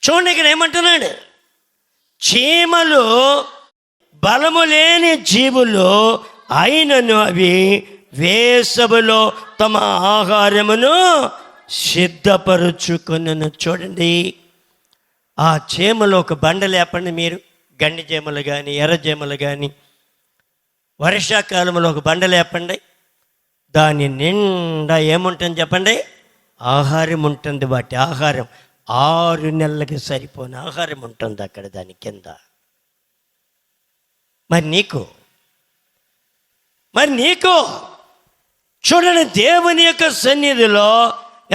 చూడండి, ఇక్కడ ఏమంటున్నాడు, చీమలు బలము లేని జీవులు అయినను అవి వేసవిలో తమ ఆహారమును సిద్ధపరుచుకొనును. చూడండి, ఆ చీమలు ఒక బండ లేపండి మీరు, గండి చీమలు కానీ ఎర్ర చీమలు కానీ, వర్షాకాలంలో ఒక బండ లేపండి, దాని నిండా ఏముంటుంది చెప్పండి, ఆహారం ఉంటుంది. వాటి ఆహారం 6 నెలలకి సరిపోని ఆహారం ఉంటుంది అక్కడ దాని కింద. మరి నీకు చూడండి, దేవుని యొక్క సన్నిధిలో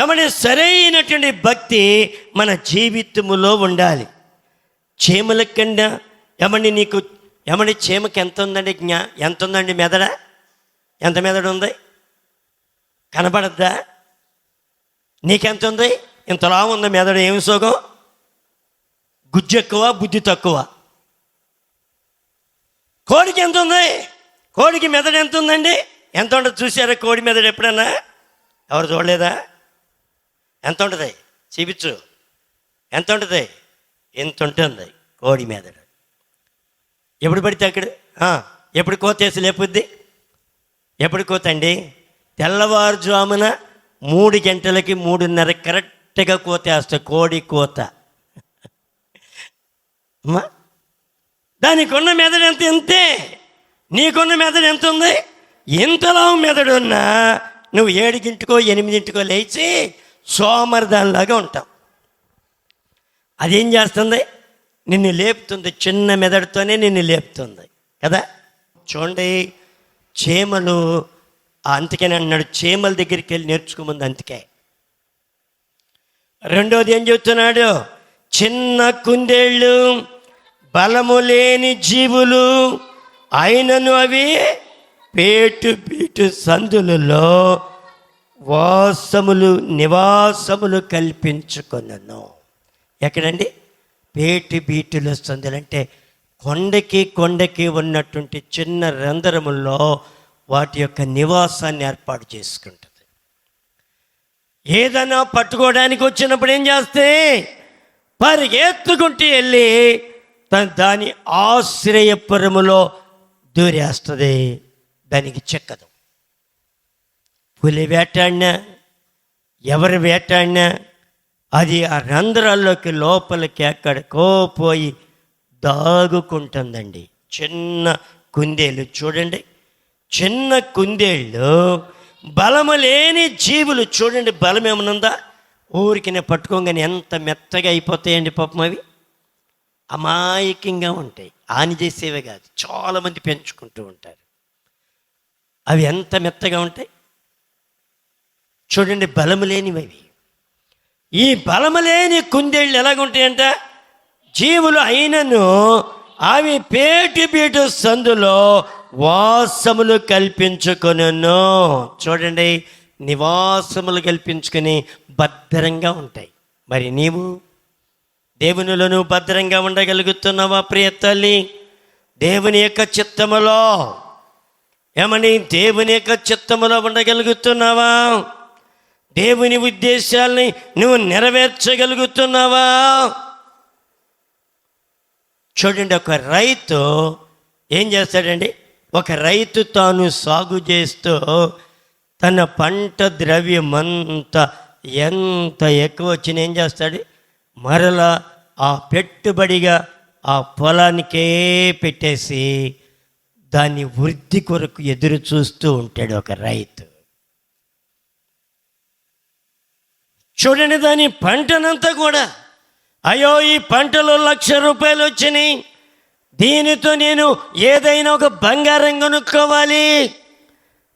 ఏమని సరైనటువంటి భక్తి మన జీవితములో ఉండాలి. చీమల కింద చీమకి ఎంత ఉందండి, ఎంత ఉందండి మెదడ, ఎంత మెదడు ఉంది కనపడద్దా? నీకెంత ఉంది? ఇంతలా ఉంది మెదడు. ఏమి సోగం? గుజ్జు ఎక్కువ, బుద్ధి తక్కువ. కోడికి ఎంత ఉంది? కోడికి మెదడు ఎంత ఉందండి? ఎంత ఉంటుంది చూసారా కోడి మెదడు ఎప్పుడన్నా? ఎవరు చూడలేదా? ఎంత ఉంటుంది? చూపించు, ఎంత ఉంటుంది? ఎంత ఉంటుంది కోడి మెదడు. ఎప్పుడు పడితే అక్కడ ఎప్పుడు కోతేసి లేపుద్ది? ఎప్పుడు కోత అండి? తెల్లవారుజామున 3 గంటలకి 3:30 కరెక్ట్గా కోతేస్తా. కోడి కోత. అమ్మా, దానికి ఉన్న మెదడు ఎంత? ఇంతే. నీకున్న మెదడు ఎంత ఉంది? ఇంతలా మెదడున్నా నువ్వు 7 8 లేచి సోమరిదానిలాగా ఉంటావు. అదేం చేస్తుంది? నిన్ను లేపుతుంది. చిన్న మెదడుతోనే నిన్ను లేపుతుంది కదా. చూడండి, చీమలు అందుకని అన్నాడు, చీమల దగ్గరికి వెళ్ళి నేర్చుకోమంది. అందుకే రెండోది ఏం చెప్తున్నాడు, చిన్న కుందేళ్ళు బలము లేని జీవులు అయినను అవి పేటు సందులలో నివాసములు కల్పించుకొనను. ఎక్కడండి? బీటుల సందులు అంటే కొండకి ఉన్నటువంటి చిన్న రంధ్రముల్లో వాటి యొక్క నివాసాన్ని ఏర్పాటు చేసుకుంటుంది. ఏదైనా పట్టుకోవడానికి వచ్చినప్పుడు ఏం చేస్తే పరిగెత్తుకుంటూ వెళ్ళి దాని ఆశ్రయపురములో దూరేస్తుంది. దానికి చెక్కదు. పులి వేటాడినా ఎవరు వేటాడినా అది ఆ రంధ్రాల్లోకి లోపలికి ఎక్కడికో పోయి దాగుకుంటుందండి. చిన్న కుందేళ్ళు చూడండి, చిన్న కుందేళ్ళు బలము లేని జీవులు. చూడండి, బలం ఏమనుందా? ఊరికి పట్టుకోగానే ఎంత మెత్తగా అయిపోతాయండి పాపం. అవి అమాయకంగా ఉంటాయి, హాని చేసేవే కాదు. చాలామంది పెంచుకుంటూ ఉంటారు. అవి ఎంత మెత్తగా ఉంటాయి చూడండి, బలము లేనివి అవి. ఈ బలము లేని కుందేళ్ళు ఎలాగుంటాయంట? జీవులు అయినను అవి పేటు సందులో వాసములు కల్పించుకొనును. చూడండి, నివాసములు కల్పించుకొని భద్రంగా ఉంటాయి. మరి నీవు దేవునిలో నువ్వు భద్రంగా ఉండగలుగుతున్నావా ప్రియ తల్లి? దేవుని యొక్క చిత్తములో దేవుని యొక్క చిత్తములో ఉండగలుగుతున్నావా? దేవుని ఉద్దేశాలని నువ్వు నెరవేర్చగలుగుతున్నావా? చూడండి, ఒక రైతు ఏం చేస్తాడండి? ఒక రైతు తాను సాగు చేస్తూ తన పంట ద్రవ్యం అంతా ఎంత ఎక్కువ వచ్చినా ఏం చేస్తాడు? మరలా ఆ పెట్టుబడిగా ఆ పొలానికే పెట్టేసి దాని వృద్ధి కొరకు ఎదురు చూస్తూ ఉంటాడు ఒక రైతు. చూడండి, దాని పంటనంతా కూడా, అయ్యో ఈ పంటలో 1,00,000 రూపాయలు వచ్చినాయి, దీనితో నేను ఏదైనా ఒక బంగారం కొనుక్కోవాలి,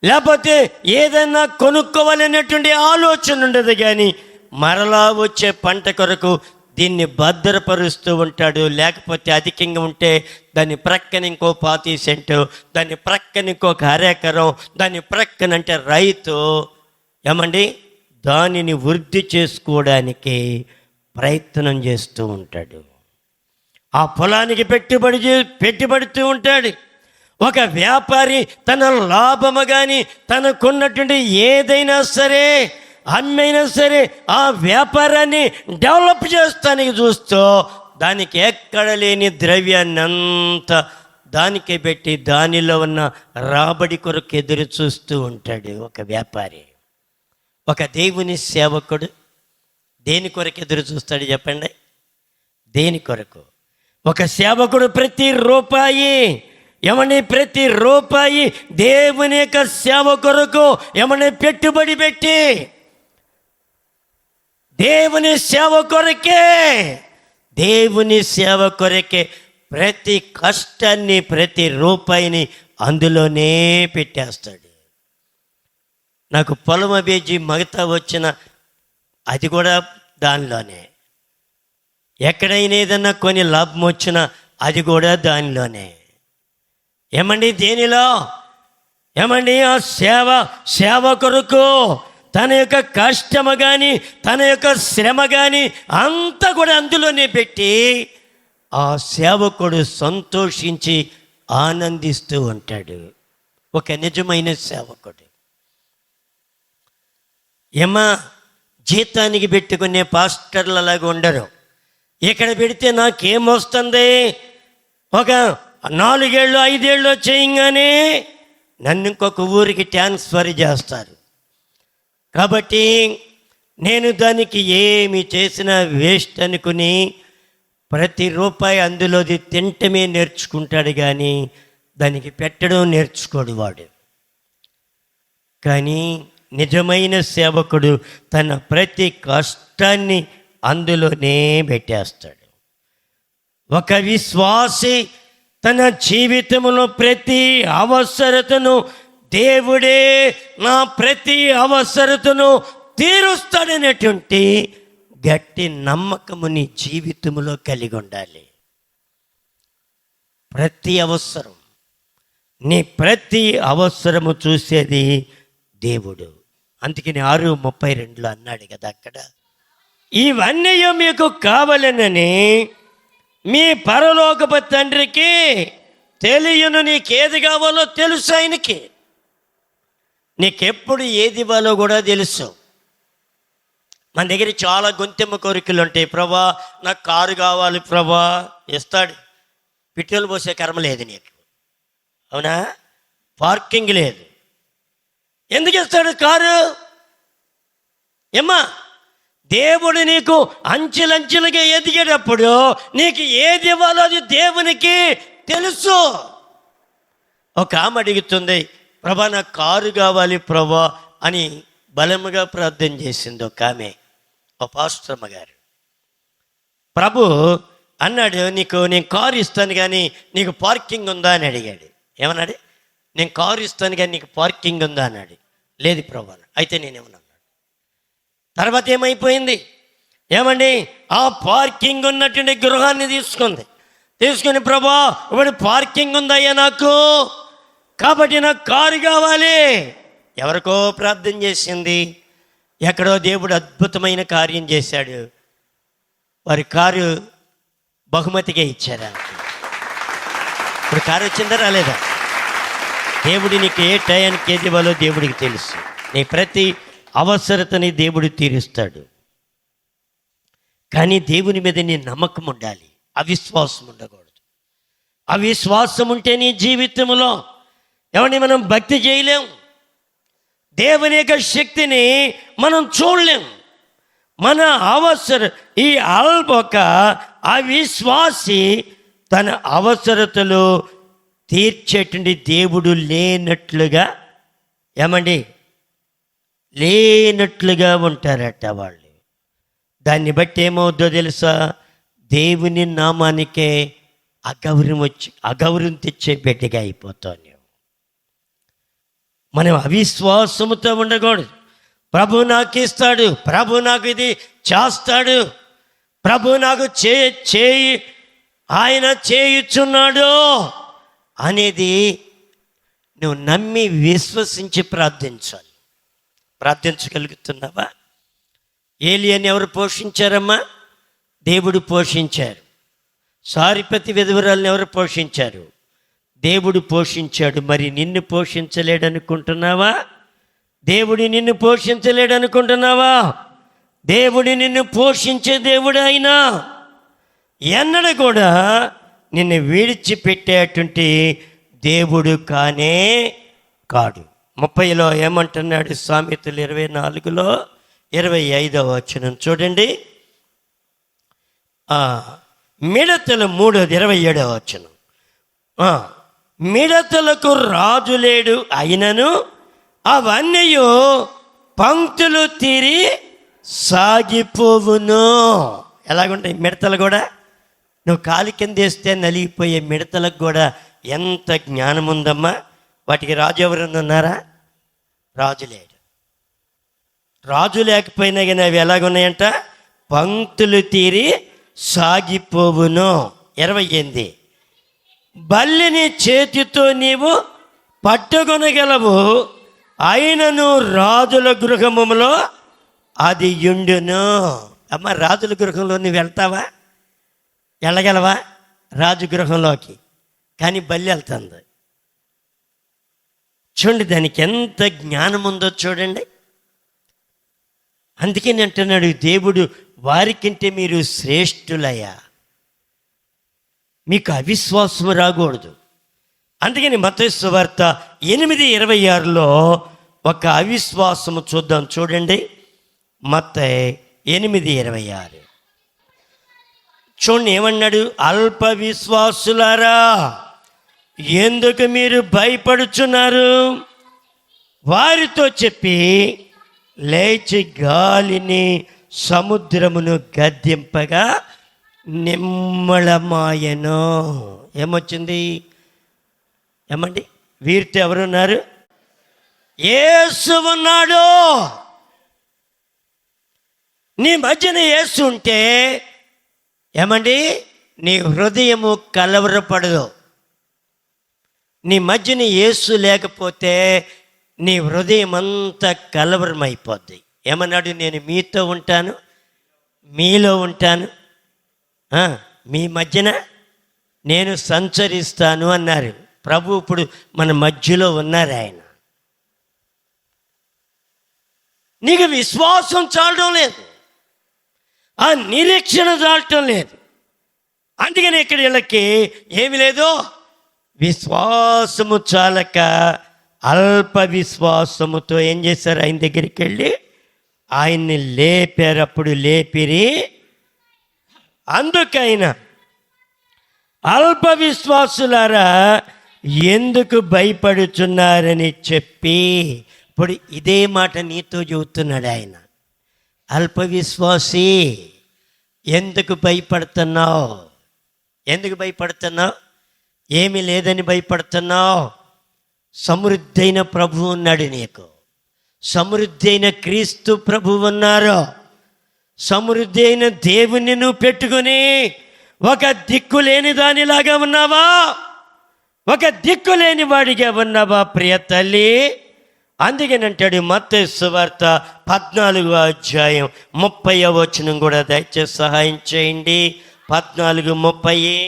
లేకపోతే ఏదైనా కొనుక్కోవాలి అనేటువంటి ఆలోచన ఉండదు. కానీ మరలా వచ్చే పంట కొరకు దీన్ని భద్రపరుస్తూ ఉంటాడు. లేకపోతే అధికంగా ఉంటే దాని ప్రక్కన ఇంకో 25 సెంటు, దాని ప్రక్కన ఇంకొక అరెకరం, దాని ప్రక్కనంటే రైతు దానిని వృద్ధి చేసుకోవడానికి ప్రయత్నం చేస్తూ ఉంటాడు. ఆ పొలానికి పెట్టుబడుతూ ఉంటాడు. ఒక వ్యాపారి తన లాభము కానీ తనకున్నటువంటి ఏదైనా సరే అమ్మైనా సరే ఆ వ్యాపారాన్ని డెవలప్ చేస్తానికి చూస్తూ దానికి ఎక్కడ లేని ద్రవ్యాన్ని అంతా దానికే పెట్టి దానిలో ఉన్న రాబడి కొరకు ఎదురు చూస్తూ ఉంటాడు ఒక వ్యాపారి. ఒక దేవుని సేవకుడు దేని కొరకు ఎదురు చూస్తాడు చెప్పండి? దేని కొరకు? ఒక సేవకుడు ప్రతి రూపాయి ప్రతి రూపాయి దేవుని యొక్క సేవ కొరకు పెట్టుబడి పెట్టి దేవుని సేవ కొరకే ప్రతి కష్టాన్ని ప్రతి రూపాయిని అందులోనే పెట్టేస్తాడు. నాకు పొలం అబేజీ మగతా వచ్చిన అది కూడా దానిలోనే. ఎక్కడైనా ఏదన్నా కొన్ని లాభం వచ్చినా అది కూడా దానిలోనే. దేనిలో? ఆ సేవ కొరకు తన యొక్క కష్టము కానీ తన యొక్క శ్రమ కానీ అంతా కూడా అందులోనే పెట్టి ఆ సేవకుడు సంతోషించి ఆనందిస్తూ ఉంటాడు. ఒక నిజమైన సేవకుడు. జీతానికి పెట్టుకునే పాస్టర్లలాగా ఉండరు. ఇక్కడ పెడితే నాకేమొస్తుంది, ఒక 4 ఏళ్ళు 5 ఏళ్ళు చేయగానే నన్ను ఇంకొక ఊరికి ట్రాన్స్ఫర్ చేస్తారు. కాబట్టి నేను దానికి ఏమి చేసినా వేస్ట్ అనుకుని ప్రతి రూపాయి అందులోది తింటమే నేర్చుకుంటాడు కానీ దానికి పెట్టడం నేర్చుకోడు వాడు. కానీ నిజమైన సేవకుడు తన ప్రతి కష్టాన్ని అందులోనే పెట్టేస్తాడు. ఒక విశ్వాసి తన జీవితంలో ప్రతి అవసరతను దేవుడే నా ప్రతి అవసరతను తీరుస్తాడనేటువంటి గట్టి నమ్మకము నీ జీవితంలో కలిగి ఉండాలి. నీ ప్రతి అవసరము చూసేది దేవుడు. అందుకని 6:32 అన్నాడు కదా అక్కడ, ఇవన్నీ మీకు కావాలనని మీ పరలోకపు తండ్రికి తెలియను. నీకేది కావాలో తెలుసు ఆయనకి. నీకెప్పుడు ఏది ఇవ్వాలో కూడా తెలుసు. మన దగ్గర చాలా గొంతెమ్మ కోరికలు ఉంటాయి. ప్రభా నాకు కారు కావాలి ప్రభా, ఇస్తాడు. పెట్రోల్ పోసే కర్మ లేదు నీకు, అవునా? పార్కింగ్ లేదు, ఎందుకు ఇస్తాడు కారు? దేవుడు నీకు అంచెలంచెలుగా ఎదిగేటప్పుడు నీకు ఏది ఇవ్వాలో అది దేవునికి తెలుసు. ఒక ఆమె అడుగుతుంది, ప్రభా నాకు కారు కావాలి ప్రభా అని బలముగా ప్రార్థన చేసింది ఒక ఆమె, ఒక పాస్టర్మ గారు. ప్రభు అన్నాడు, నేను కారు ఇస్తాను కానీ నీకు పార్కింగ్ ఉందా అని అడిగాడు. ఏమన్నాడు? నేను కారు ఇస్తాను కానీ నీకు పార్కింగ్ ఉందా అన్నాడు. లేదు ప్రభు అన్నాడు. అయితే నేనేమన్నా. తర్వాత ఏమైపోయింది? ఆ పార్కింగ్ ఉన్నటువంటి గృహాన్ని తీసుకుని ప్రభా ఇప్పుడు పార్కింగ్ ఉందయ్యా నాకు, కాబట్టి నాకు కారు కావాలి. ఎవరికో ప్రార్థన చేసింది, ఎక్కడో దేవుడు అద్భుతమైన కార్యం చేశాడు. వారి కారు బహుమతిగా ఇచ్చారా? ఇప్పుడు కారు వచ్చిందా రాలేదా? దేవుడి నీకు ఏ టయానికి ఏది ఇవ్వాలో దేవుడికి తెలుసు. నీ ప్రతి అవసరతని దేవుడు తీరుస్తాడు. కానీ దేవుని మీద నీ నమ్మకం ఉండాలి, అవిశ్వాసం ఉండకూడదు. అవిశ్వాసం ఉంటే నీ జీవితంలో మనం భక్తి చేయలేం, దేవుని యొక్క శక్తిని మనం చూడలేం. మన ఈ ఒక అవిశ్వాసి తన అవసరతలు తీర్చేటువంటి దేవుడు లేనట్లుగా లేనట్లుగా ఉంటారట వాళ్ళు. దాన్ని బట్టి ఏమవుద్దో తెలుసా? దేవుని నామానికే అగౌరవం తెచ్చే బిడ్డగా అయిపోతాను. మనం అవిశ్వాసముతో ఉండకూడదు. ప్రభు నాకు ఇస్తాడు, ప్రభు నాకు ఇది చేస్తాడు, ప్రభు నాకు చేయి ఆయన చేయుచున్నాడు అనేది నువ్వు నమ్మి విశ్వసించి ప్రార్థించాలి. ప్రార్థించగలుగుతున్నావా? ఏలియాని ఎవరు పోషించారమ్మా? దేవుడు పోషించారు. సారిపతి విధవరాలను ఎవరు పోషించారు? దేవుడు పోషించాడు. మరి నిన్ను పోషించలేడనుకుంటున్నావా? దేవుడు నిన్ను పోషించలేడు అనుకుంటున్నావా? దేవుడు నిన్ను పోషించే దేవుడు అయినా ఎన్నడూ కూడా నిన్ను విడిచిపెట్టేటువంటి దేవుడు కానే కాడు. 30లో ఏమంటున్నాడు? సామెతలు 24లో 25వ వచనం చూడండి. మిడతలు 3:27వ వచనం. మిడతలకు రాజు లేడు అయినను అవన్నీ పంక్తులు తీరి సాగిపోవును. ఎలాగుంటాయి మిడతలు కూడా? నువ్వు కాలి కింద వేస్తే నలిగిపోయే మిడతలకు కూడా ఎంత జ్ఞానం ఉందమ్మా. వాటికి రాజు ఎవరన్నా ఉన్నారా? రాజు లేడు. రాజు లేకపోయినా కానీ అవి ఎలాగున్నాయంట? పంక్తులు తీరి సాగిపోవును. 28 బల్లిని చేతితో నీవు పట్టుకొనగలవు, అయినను రాజుల గృహములో అది యుండును. అమ్మ, రాజుల గృహంలో నువ్వు వెళ్తావా? వెళ్ళగలవా రాజు గృహంలోకి? కానీ బల్లి వెళ్తుంది. చూడండి దానికి ఎంత జ్ఞానం ఉందో చూడండి. అందుకే నేను అంటున్నాడు దేవుడు, వారికంటే మీరు శ్రేష్ఠులయ్యా, మీకు అవిశ్వాసము రాకూడదు. అందుకని మత్తయి సువార్త 8:26లో ఒక అవిశ్వాసము చూద్దాం చూడండి. మత్తయి 8:26 చూడండి ఏమన్నాడు? అల్ప విశ్వాసులారా, ఎందుకు మీరు భయపడుచున్నారు? వారితో చెప్పి లేచి గాలిని సముద్రమును గద్దింపగా నిమ్మళమాయను. ఏమొచ్చింది? ఏమండి, వీరితో ఎవరున్నారు? యేసు ఉన్నాడు. నీ మధ్యన యేసు ఉంటే ఏమండి, నీ హృదయము కలవరపడదు. నీ మధ్యన యేసు లేకపోతే నీ హృదయం అంతా కలవరం అయిపోద్ది. ఏమన్నాడు? నేను మీతో ఉంటాను, మీలో ఉంటాను, మీ మధ్యన నేను సంచరిస్తాను అన్నారు ప్రభు. ఇప్పుడు మన మధ్యలో ఉన్నారు ఆయన. నీకు విశ్వాసం చాలడం లేదు, ఆ నిరీక్షణ చాలటం లేదు. అందుకని ఇక్కడ వీళ్ళకి ఏమి లేదు, విశ్వాసము చాలక అల్ప విశ్వాసముతో ఏం చేశారు? ఆయన దగ్గరికి వెళ్ళి ఆయన్ని లేపారు. అప్పుడు లేపిరి. అందుకైనా అల్ప విశ్వాసులారా ఎందుకు భయపడుచున్నారని చెప్పి ఇప్పుడు ఇదే మాట నీతో చెబుతున్నాడు ఆయన. అల్ప విశ్వాసి, ఎందుకు భయపడుతున్నావు? ఎందుకు భయపడుతున్నావు? ఏమీ లేదని భయపడుతున్నావు? సమృద్ధి అయిన ప్రభు ఉన్నాడు నీకు. సమృద్ధి అయిన క్రీస్తు ప్రభు ఉన్నారు. సమృద్ధి అయిన దేవుణ్ణి నువ్వు పెట్టుకుని ఒక దిక్కు లేని దానిలాగా ఉన్నావా? ఒక దిక్కు లేని వాడిగా ఉన్నావా ప్రియ తల్లి? అందుకనంటాడు మత్తయి సువార్త 14:30 వచనం కూడా దయచేసి సహాయం చేయండి. 14:30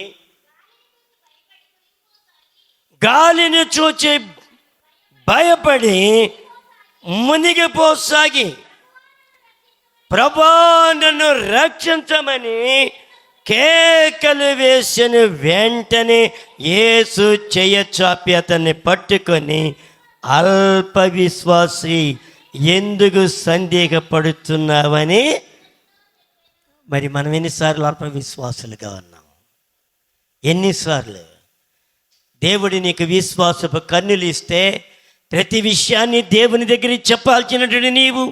గాలిని చూచి భయపడి మునిగిపోసాగి ప్రభా నన్ను రక్షించమని కేకలు వేసిన వెంటనే యేసు చెయ్య చాపి అతన్ని పట్టుకొని, అల్ప విశ్వాసి ఎందుకు సందేహపడుతున్నావని. మరి మనం ఎన్నిసార్లు అల్ప విశ్వాసులుగా ఉన్నాం? ఎన్నిసార్లు? దేవుడు నీకు విశ్వాసపు కన్నులు ఇస్తే ప్రతి విషయాన్ని దేవుని దగ్గర చెప్పాల్సినటువంటి నీవు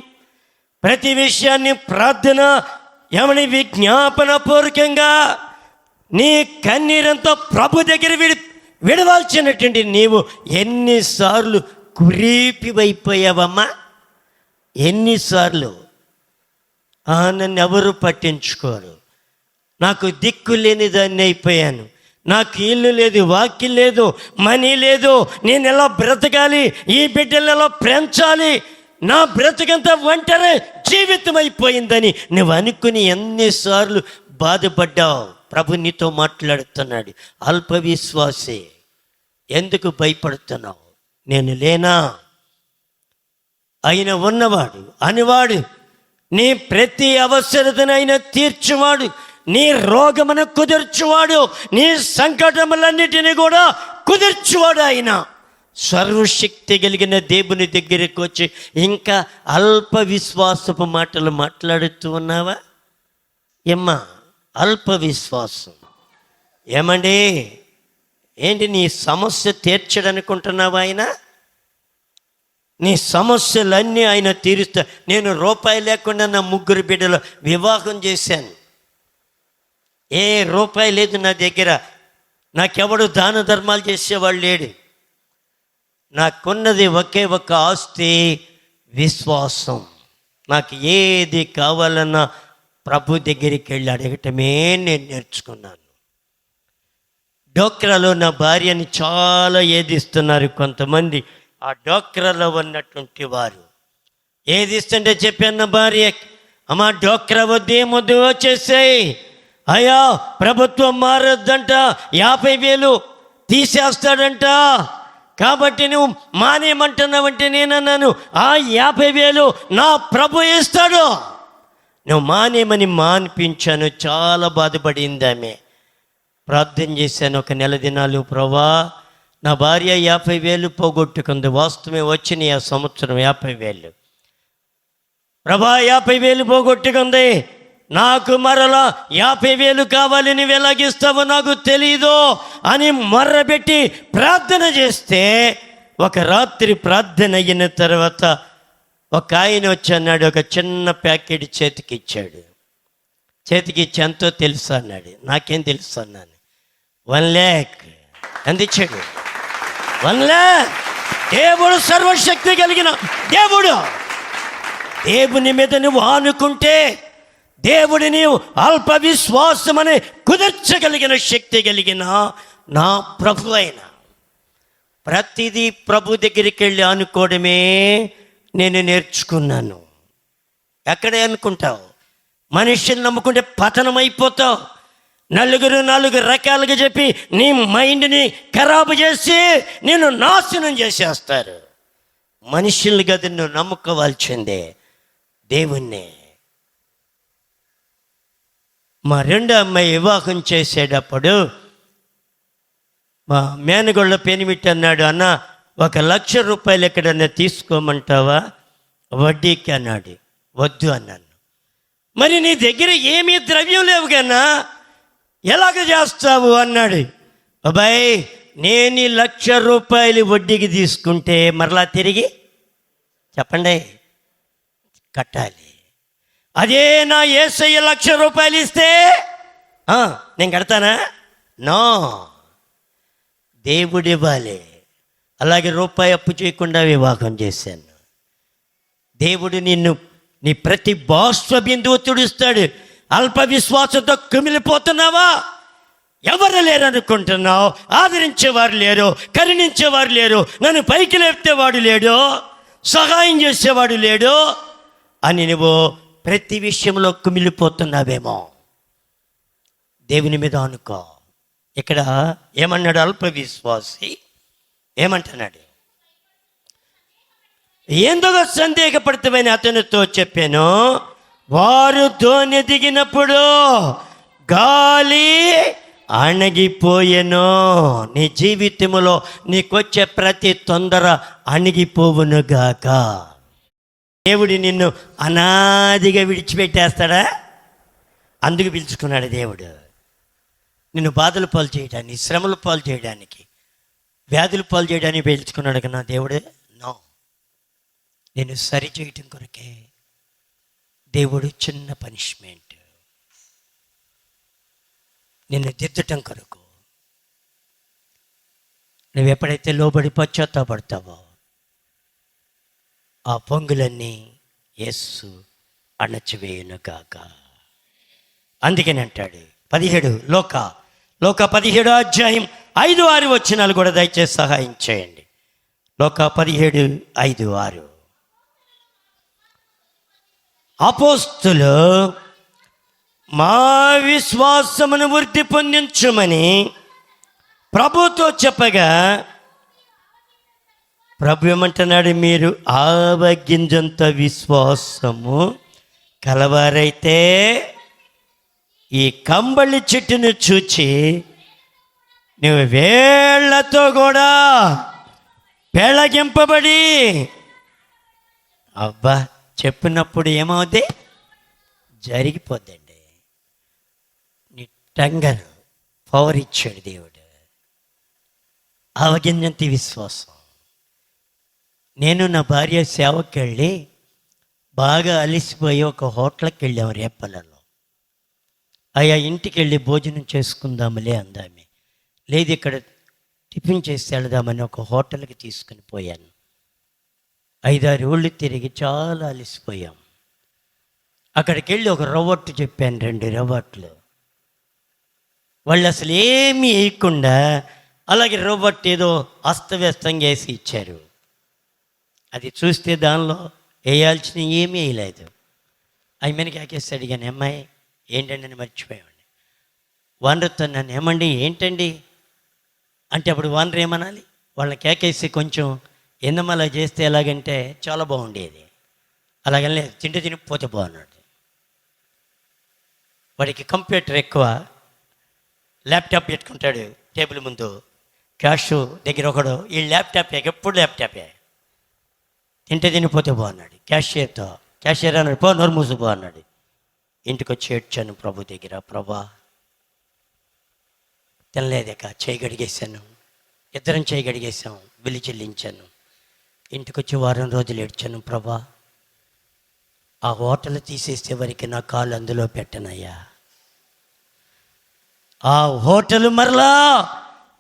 ప్రతి విషయాన్ని ప్రార్థన ఏమని విజ్ఞాపన పూర్వకంగా నీ కన్నీరంతో ప్రభు దగ్గర విడవాల్సినటువంటి నీవు ఎన్నిసార్లు కురీపివైపోయావమ్మా? ఎన్నిసార్లు? నన్ను ఎవరు పట్టించుకోరు, నాకు దిక్కు లేని దాన్ని అయిపోయాను, నాకు ఇల్లు లేదు, వాకిల్ లేదు, మనీ లేదు, నేను ఎలా బ్రతకాలి, ఈ బిడ్డలు ఎలా పెంచాలి, నా బ్రతకంతా ఒంటరి జీవితం అయిపోయిందని నువ్వు అనుకుని ఎన్నిసార్లు బాధపడ్డావు? ప్రభు నీతో మాట్లాడుతున్నాడు. అల్ప విశ్వాసే, ఎందుకు భయపడుతున్నావు? నేను లేనా? ఆయన ఉన్నవాడు అనివాడు, నీ ప్రతి అవసరతనైనా తీర్చువాడు, నీ రోగమును కుదుర్చువాడు, నీ సంకటములన్నిటినీ కూడా కుదుర్చువాడు ఆయన. సర్వశక్తి కలిగిన దేవుని దగ్గరికి వచ్చి ఇంకా అల్ప విశ్వాసపు మాటలు మాట్లాడుతూ ఉన్నావా? ఏమ్మా అల్ప విశ్వాసం ఏమండి? ఏంటి నీ సమస్య తీర్చడనుకుంటున్నావా ఆయన? నీ సమస్యలన్నీ ఆయన తీరుస్తా. నేను రూపాయి లేకుండా నా 3 బిడ్డలు వివాహం చేశాను. ఏ రూపాయి లేదు నా దగ్గర. నాకెవడు దాన ధర్మాలు చేసేవాళ్ళు లేడు. నాకున్నది ఒకే ఒక ఆస్తి, విశ్వాసం. నాకు ఏది కావాలన్నా ప్రభు దగ్గరికి వెళ్ళి అడగటమే నేను నేర్చుకున్నాను. డోక్రాలో నా భార్యని చాలా ఏదిస్తున్నారు కొంతమంది. ఆ డోక్రాలో ఉన్నటువంటి వారు ఏదిస్తుంటే చెప్పాను నా భార్యకి, అమ్మా డోక్రా వద్దేమొద్దు వచ్చేసాయి, అయ్యా ప్రభుత్వం మారొద్దంట, 50,000 తీసేస్తాడంట, కాబట్టి నువ్వు మానేయమంటున్నావంటే నేనన్నాను, ఆ 50,000 నా ప్రభు ఇస్తాడు. నువ్వు మానేమని మానిపించాను. చాలా బాధపడింది ఆమె. ప్రార్థన చేశాను ఒక 1 నెల దినాలు. ప్రభా నా భార్య 50,000 పోగొట్టుకుంది. వాస్తవమే వచ్చినాయి ఆ సంవత్సరం 50,000. ప్రభా 50,000 పోగొట్టుకుంది, నాకు మరలా 50,000 కావాలి, నువ్వు ఎలాగిస్తావో నాకు తెలీదు అని మొర్రబెట్టి ప్రార్థన చేస్తే, ఒక రాత్రి ప్రార్థన అయిన తర్వాత ఒక ఆయన వచ్చి అన్నాడు, ఒక చిన్న ప్యాకెట్ చేతికి ఇచ్చాడు. చేతికి ఇచ్చి ఎంతో తెలుసు అన్నాడు. నాకేం తెలుసు అన్నాను. 1 lakh ఎంత ఇచ్చాడు? 1 lakh. దేవుడు సర్వశక్తి కలిగిన దేవుడు. దేవుని మీద నువ్వు ఆనుకుంటే దేవుడి నీవు అల్ప విశ్వాసమని కుదర్చగలిగిన శక్తి కలిగిన నా ప్రభు అయిన. ప్రతిదీ ప్రభు దగ్గరికి వెళ్ళి అనుకోవడమే నేను నేర్చుకున్నాను. ఎక్కడే అనుకుంటావు? మనుషుల్ని నమ్ముకుంటే పతనం అయిపోతావు. నలుగురు రకాలుగా చెప్పి నీ మైండ్ని ఖరాబు చేసి నేను నాశనం చేసేస్తారు. మనుషుల్ని కదా నువ్వు నమ్ముకోవాల్సిందే, దేవుణ్ణే. మా 2వ అమ్మాయి వివాహం చేసేటప్పుడు మా మేనగోళ్ళ పెనిమిటి అన్నాడు, అన్న 1,00,000 రూపాయలు ఎక్కడన్నా తీసుకోమంటావా వడ్డీకి అన్నాడు. వద్దు అన్నాను. మరి నీ దగ్గర ఏమీ ద్రవ్యం లేవు కన్నా ఎలాగ చేస్తావు అన్నాడు. బాబాయ్ నేను 1,00,000 రూపాయలు వడ్డీకి తీసుకుంటే మరలా తిరిగి చెప్పండి కట్టాలి. అదే నా యేసయ్య 1,00,000 రూపాయలు ఇస్తే నేను కడతానా? నో, దేవుడు ఇవ్వాలి. అలాగే రూపాయి అప్పు చేయకుండా వివాహం చేశాను. దేవుడు నిన్ను నీ ప్రతి బాష్ప బిందువు తుడుస్తాడు. అల్ప విశ్వాసంతో కుమిలిపోతున్నావా? ఎవరు లేరు అనుకుంటున్నావు? ఆదరించేవారు లేరు, కరుణించేవారు లేరు, నన్ను పైకి లేపుతేవాడు లేడు, సహాయం చేసేవాడు లేడు అని నువ్వు ప్రతి విషయంలో కుమిలిపోతున్నావేమో. దేవుని మీద అనుకో. ఇక్కడ ఏమన్నాడు? అల్ప విశ్వాసి ఏమంటున్నాడు? ఎందుకు సందేహపడతావని అతనితో చెప్పాను. వారు దోణి దిగినప్పుడు గాలి అణగిపోయెను. నీ జీవితంలో నీకొచ్చే ప్రతి తొందర అణిగిపోవునుగాక. దేవుడు నిన్ను అనాదిగా విడిచిపెట్టేస్తాడా? అందుకు పిలుచుకున్నాడు దేవుడు. నిన్ను బాధలు పాలు చేయడానికి, శ్రమల పాలు చేయడానికి, వ్యాధుల పాలు చేయడానికి పిలుచుకున్నాడు కదా దేవుడే. నో, నేను సరి చేయటం కొరకే దేవుడు చిన్న పనిష్మెంట్, నిన్ను దిద్దటం కొరకు. నువ్వు ఎప్పుడైతే లోబడి పశ్చాత్తాపడతావో ఆ పొంగులన్నీ యేసు అణచివేయునుగాక. అందుకని అంటాడు 17 లోక 17 అధ్యాయం 5-6 వచనాలు కూడా దయచేసి సహాయం చేయండి. లోక 17:5-6. అపోస్తులు మా విశ్వాసమును వృద్ధి పొందించుమని ప్రభుతో చెప్పగా ప్రభు ఏమంటున్నాడు, మీరు ఆవగింజంత విశ్వాసము కలవారైతే ఈ కంబళి చెట్టును చూచి నువ్వు వేళ్లతో కూడా పెళ్ళగింపబడి, అబ్బా చెప్పినప్పుడు ఏమవుద్ది, జరిగిపోద్దండి. నిట్టంగా పవర్ ఇచ్చాడు దేవుడు. ఆవగింజంత విశ్వాసం. నేను నా భార్య సేవకి వెళ్ళి బాగా అలిసిపోయి ఒక హోటల్కి వెళ్ళాము రేపల్లలో. అయ్యా ఇంటికి వెళ్ళి భోజనం చేసుకుందాములే అందామే. లేదు ఇక్కడ టిఫిన్ చేసి వెళదామని ఒక హోటల్కి తీసుకుని పోయాను. 5-6 ఊళ్ళు తిరిగి చాలా అలిసిపోయాం. అక్కడికి వెళ్ళి ఒక రవ్వట్టు చెప్పాను, 2 రవ్వట్లు. వాళ్ళు అసలు ఏమీ వేయకుండా అలాగే రవ్వట్టు ఏదో అస్తవ్యస్తంగా వేసి ఇచ్చారు. అది చూస్తే దానిలో వేయాల్సిన ఏమీ వేయలేదు. ఆయనకి ఆకేసి అడిగాను, అమ్మాయి ఏంటండి అని మర్చిపోయామండి. వానరుతో నన్ను ఏమండి ఏంటండి అంటే అప్పుడు వానరు ఏమనాలి, వాళ్ళని కేకేసి కొంచెం ఎందుకు అలా చేస్తే ఎలాగంటే చాలా బాగుండేది, అలాగని లేదు తిండి పోతే బాగున్నాడు. వాడికి కంప్యూటర్ ఎక్కువ, ల్యాప్టాప్ పెట్టుకుంటాడు టేబుల్ ముందు, క్యాష్ దగ్గర ఒకడు, ఈ ల్యాప్టాప్ ఎప్పుడు ల్యాప్టాపే, తినిపోతే బాగున్నాడు. క్యాషియర్ అన్నాడు, పో నోరు మూసు పో అన్నాడు. ఇంటికి వచ్చి ఏడ్చాను ప్రభు దగ్గర, ప్రభా తినలేదక చేయి గడిగేశాను, ఇద్దరం చేయి గడిగేసాం, బిల్లు చెల్లించాను. ఇంటికి వచ్చి 1 వారం రోజులు ఏడ్చాను, ప్రభా ఆ హోటల్ తీసేసే వరకు నా కాలు అందులో పెట్టనయ్యా. ఆ హోటల్ మరలా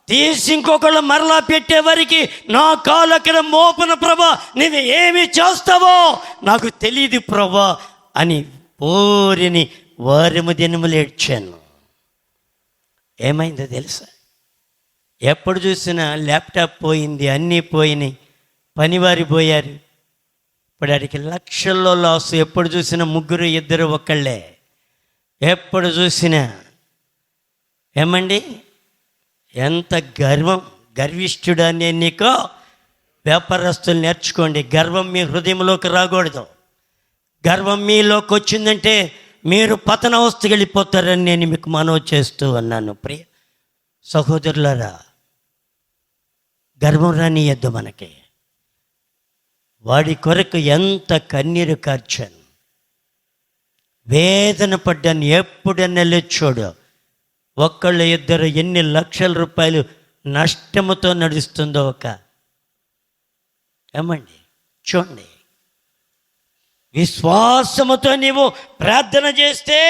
తీసి ఇంకొకళ్ళు మరలా పెట్టే వరకు నా కాలు అక్కడ మోపన ప్రభా, నువ్వు ఏమి చేస్తావో నాకు తెలియదు ప్రభా అని పోరిని 1 దినములు ఏడ్చాను. ఏమైందో తెలుసా, ఎప్పుడు చూసినా ల్యాప్టాప్ పోయింది, అన్నీ పోయినాయి, పనివారి పోయారు. ఇప్పుడు వాడికి లక్షల్లో లాస్. ఎప్పుడు చూసినా 3, 2 ఒక్కళ్ళే. ఎప్పుడు చూసినా ఏమండి ఎంత గర్వం, గర్విష్ఠుడని నీకో వ్యాపారస్తులు నేర్చుకోండి. గర్వం మీ హృదయంలోకి రాకూడదు. గర్వం మీలోకి వచ్చిందంటే మీరు పతనావస్థకి వెళ్ళిపోతారని నేను మీకు మనవి చేస్తూ అన్నాను. ప్రియ సహోదరులారా, గర్వం రానియద్దు మనకి. వాడి కొరకు ఎంత కన్నీరు కార్చాను, వేదన పడ్డాను. ఎప్పుడన్నా చూడు, 1, 2 ఎన్ని లక్షల రూపాయలు నష్టముతో నడుస్తుందో ఏమండి చూడండి. విశ్వాసముతో నీవు ప్రార్థన చేస్తే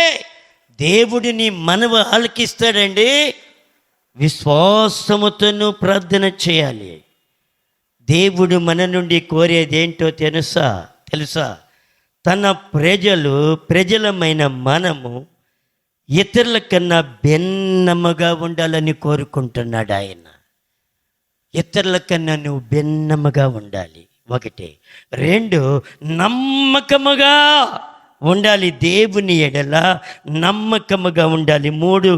దేవుడు నీ మనవి ఆలకిస్తాడండి. విశ్వాసముతో నువ్వు ప్రార్థన చేయాలి. దేవుడు మన నుండి కోరేది ఏంటో తెలుసా? తన ప్రజలమైన మనము ఇతరుల కన్నా భిన్నముగా ఉండాలని కోరుకుంటున్నాడు ఆయన. ఇతరుల కన్నా నువ్వు భిన్నముగా ఉండాలి. 1. 2 నమ్మకముగా ఉండాలి. దేవుని ఎడల నమ్మకముగా ఉండాలి. 3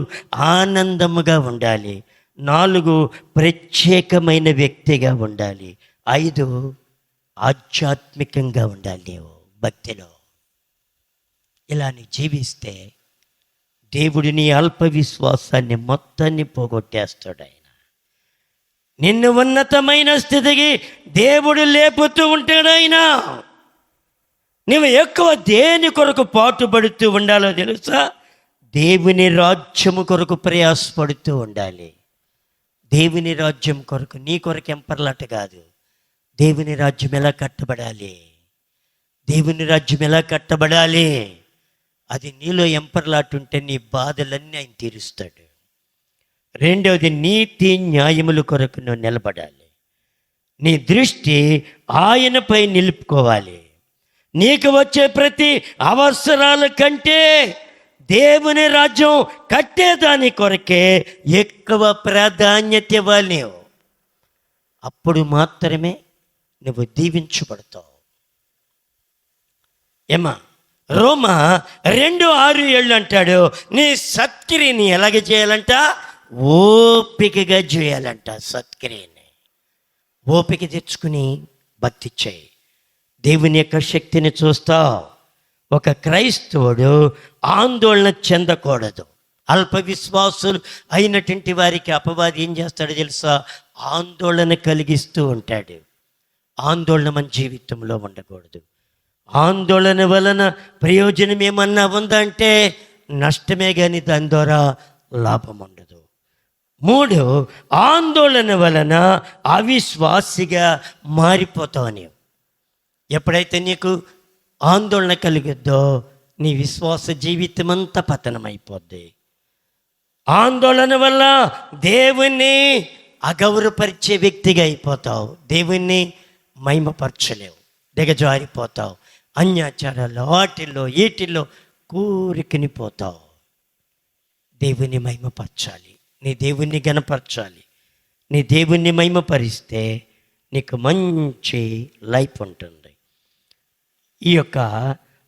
ఆనందముగా ఉండాలి. 4 ప్రత్యేకమైన వ్యక్తిగా ఉండాలి. 5 ఆధ్యాత్మికంగా ఉండాలి. నీవు భక్తిలో ఇలా నీ జీవిస్తే దేవుడు నీ అల్ప విశ్వాసాన్ని మొత్తాన్ని పోగొట్టేస్తాడు. ఆయన నిన్ను ఉన్నతమైన స్థితికి దేవుడు లేపుతూ ఉంటాడు. ఆయన నువ్వు ఎక్కువ దేని కొరకు పాటుపడుతూ ఉండాలో తెలుసా? దేవుని రాజ్యము కొరకు ప్రయాసపడుతూ ఉండాలి. దేవుని రాజ్యం కొరకు, నీ కొరకు ఎంపర్లాట కాదు. దేవుని రాజ్యం ఎలా కట్టబడాలి, దేవుని రాజ్యం ఎలా కట్టబడాలి, అది నీలో ఎంపర్లాట ఉంటే నీ బాధలన్నీ ఆయన తీరుస్తాడు. 2వది నీతి న్యాయముల కొరకు నువ్వు నిలబడాలి. నీ దృష్టి ఆయనపై నిలుపుకోవాలి. నీకు వచ్చే ప్రతి అవసరాల కంటే దేవుని రాజ్యం కట్టేదాని కొరకే ఎక్కువ ప్రాధాన్యత ఇవ్వాలి. అప్పుడు మాత్రమే నువ్వు దీవించబడతావు. ఏమా రోమా 2:6-7 అంటాడు, నీ సత్క్రియని ఎలాగ చేయాలంట? ఓపికగా చేయాలంట. సత్క్రియని ఓపిక తెచ్చుకుని భక్తి చేయి. దేవుని యొక్క శక్తిని చూస్తావు. ఒక క్రైస్తవుడు ఆందోళన చెందకూడదు. అల్ప విశ్వాసులు అయినటువంటి వారికి అపవాది ఏం చేస్తాడో తెలుసా? ఆందోళన కలిగిస్తూ ఉంటాడు. ఆందోళన మన జీవితంలో ఉండకూడదు. ఆందోళన వలన ప్రయోజనం ఏమన్నా ఉందంటే నష్టమే కానీ దాని ద్వారా లాభం ఉండదు. 3, ఆందోళన వలన అవిశ్వాసిగా మారిపోతావు. నీవు ఎప్పుడైతే నీకు ఆందోళన కలిగిద్దో నీ విశ్వాస జీవితం అంతా పతనమైపోద్ది. ఆందోళన వల్ల దేవుణ్ణి అగౌరవపరిచే వ్యక్తిగా అయిపోతావు. దేవుణ్ణి మహిమపరచలేవు, దిగజారిపోతావు. అన్యాచారాల్లో వాటిల్లో వీటిల్లో కూరికిని పోతావు. దేవుని మహిమపరచాలి, నీ దేవుణ్ణి గణపరచాలి. నీ దేవుణ్ణి మహిమపరిస్తే నీకు మంచి లైఫ్ ఉంటుంది. ఈ యొక్క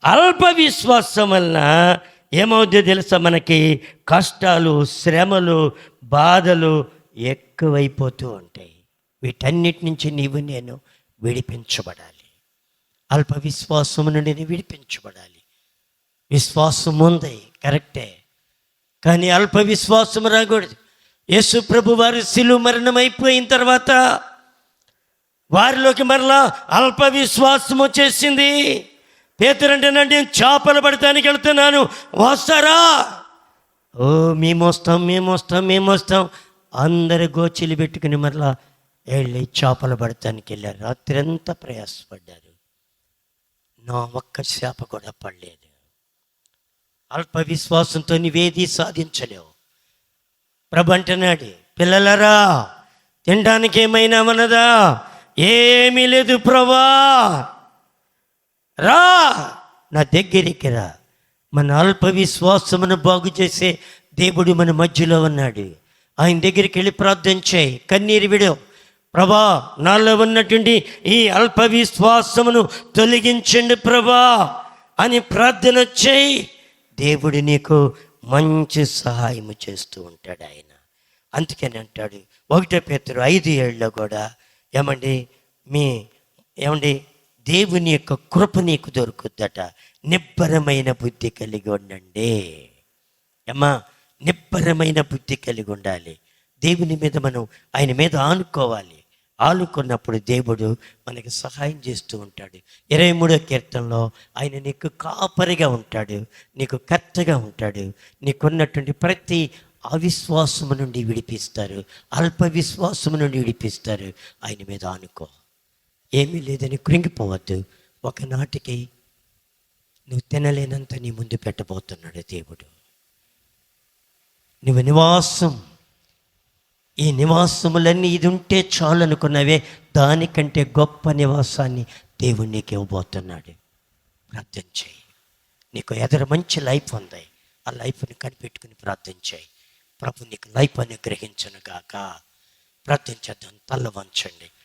అల్ప విశ్వాసం వలన ఏమవుతుందో తెలుసా? మనకి కష్టాలు, శ్రమలు, బాధలు ఎక్కువైపోతూ ఉంటాయి. వీటన్నిటి నుంచి నీవు నేను విడిపించబడాలి. అల్ప విశ్వాసము నుండి విడిపించబడాలి. విశ్వాసం ఉంది, కరెక్టే, కానీ అల్ప విశ్వాసం రాకూడదు. యేసు ప్రభు వారు శిలువ మరణం అయిపోయిన తర్వాత వారిలోకి మరలా అల్ప విశ్వాసం వచ్చేసింది. పేతురంటేనండి, నేను చేపలు పడటానికి వెళ్తున్నాను, వస్తారా? ఓ మేమొస్తాం అందరు గోచిలు పెట్టుకుని మరలా వెళ్ళి చేపలు పడటానికి వెళ్ళారు. రాత్రి అంతా ప్రయాసపడ్డారు. నా ఒక్క చేప కూడా పడలేదు. అల్ప విశ్వాసంతో నీవేది సాధించలేవు. ప్రభు అంటున్నాడు, పిల్లలరా తినడానికి ఏమైనా ఉన్నదా? ఏమీ లేదు ప్రభా, రా నా దగ్గరికి రా. మన అల్ప విశ్వాసమును బాగు చేసే దేవుడు మన మధ్యలో ఉన్నాడు. ఆయన దగ్గరికి వెళ్ళి ప్రార్థన చేయి, కన్నీరు విడవు. ప్రభా, నాలో ఉన్నటువంటి ఈ అల్ప విశ్వాసమును తొలగించండి ప్రభా అని ప్రార్థన చేయి. దేవుడు నీకు మంచి సహాయము చేస్తూ ఉంటాడు ఆయన. అందుకని అంటాడు 1 పేతురు 5:7 కూడా, ఏమండి దేవుని యొక్క కృప నీకు దొరుకుద్దట. నిబ్బరమైన బుద్ధి కలిగి ఉండండి. నిబ్బరమైన బుద్ధి కలిగి ఉండాలి. దేవుని మీద మనం ఆయన మీద ఆనుకోవాలి. ఆనుకున్నప్పుడు దేవుడు మనకి సహాయం చేస్తూ ఉంటాడు. 23వ కీర్తనలో ఆయన నీకు కాపరిగా ఉంటాడు, నీకు కర్తగా ఉంటాడు. నీకున్నటువంటి ప్రతి అవిశ్వాసము నుండి విడిపిస్తారు, అల్ప విశ్వాసము నుండి విడిపిస్తారు. ఆయన మీద ఆనుకో. ఏమీ లేదని కృంగిపోవద్దు. ఒకనాటికి నువ్వు తినలేనంత నీ ముందు పెట్టబోతున్నాడు దేవుడు. నువ్వు ఈ నివాసములన్నీ ఇది ఉంటే చాలు అనుకున్నవే, దానికంటే గొప్ప నివాసాన్ని దేవుడు నీకు ఇవ్వబోతున్నాడు. ప్రార్థన చేయి. నీకు ఎదురు మంచి లైఫ్ ఉంది, ఆ లైఫ్ని కనిపెట్టుకుని ప్రార్థన చేయి. ప్రభు నీకు లైఫ్ అనుగ్రహించును గాక. ప్రార్థించేద్దాం. తల్ల వంచండి.